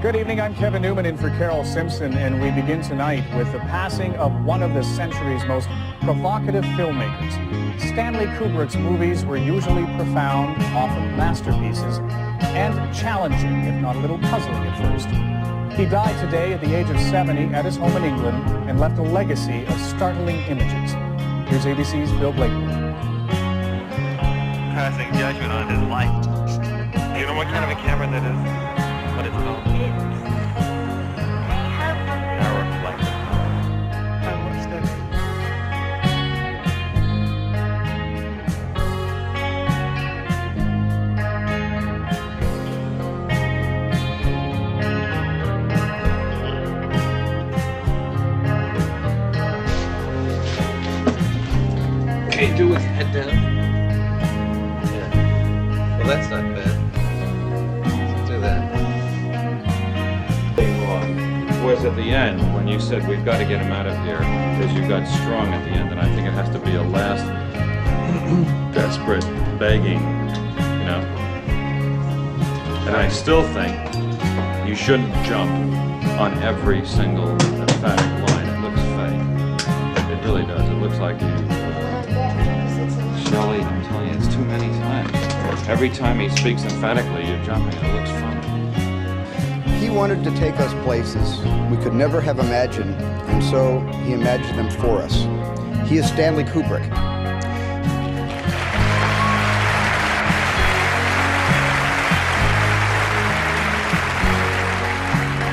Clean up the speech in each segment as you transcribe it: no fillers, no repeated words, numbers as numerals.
Good evening, I'm Kevin Newman in for Carol Simpson, and we begin tonight with the passing of one of the century's most provocative filmmakers. Stanley Kubrick's movies were usually profound, often masterpieces, and challenging, if not a little puzzling at first. He died today at the age of 70 at his home in England and left a legacy of startling images. Here's ABC's Bill Blakely. Passing judgment on his life. Do you know what kind of a camera that is? What it's called? Our reflector. And what's the name? Can you do with your head down? Yeah. Well, that's not bad. Let's do that. Was at the end when you said we've got to get him out of here because you got strong at the end, and I think it has to be a last desperate begging, you know. And I still think you shouldn't jump on every single emphatic line. It looks fake. It really does. It looks like you. Shelley, I'm telling you, it's too many times. Every time he speaks emphatically, you're jumping. It looks funny. He wanted to take us places we could never have imagined, and so he imagined them for us. He is Stanley Kubrick.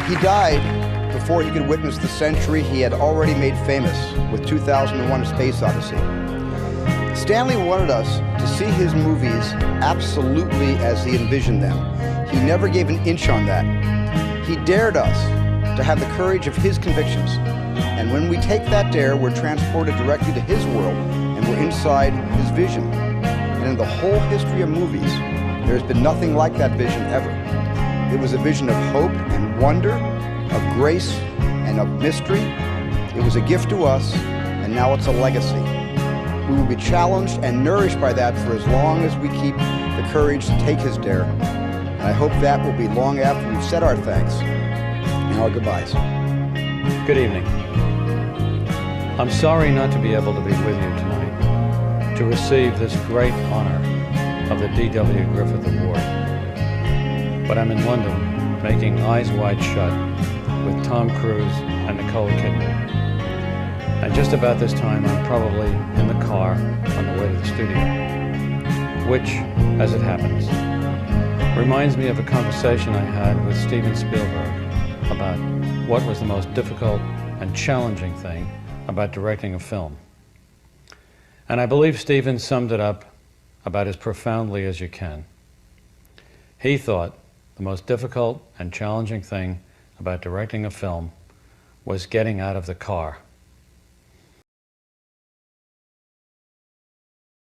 He died before he could witness the century he had already made famous with 2001: A Space Odyssey. Stanley wanted us to see his movies absolutely as he envisioned them. He never gave an inch on that. He dared us to have the courage of his convictions. And when we take that dare, we're transported directly to his world, and we're inside his vision. And in the whole history of movies, there's been nothing like that vision ever. It was a vision of hope and wonder, of grace and of mystery. It was a gift to us, and now it's a legacy. We will be challenged and nourished by that for as long as we keep the courage to take his dare. And I hope that will be long after we've said our thanks and our goodbyes. Good evening. I'm sorry not to be able to be with you tonight to receive this great honor of the D.W. Griffith Award. But I'm in London making Eyes Wide Shut with Tom Cruise and Nicole Kidman. And just about this time, I'm probably in the car on the way to the studio, which, as it happens, reminds me of a conversation I had with Steven Spielberg about what was the most difficult and challenging thing about directing a film. And I believe Steven summed it up about as profoundly as you can. He thought the most difficult and challenging thing about directing a film was getting out of the car.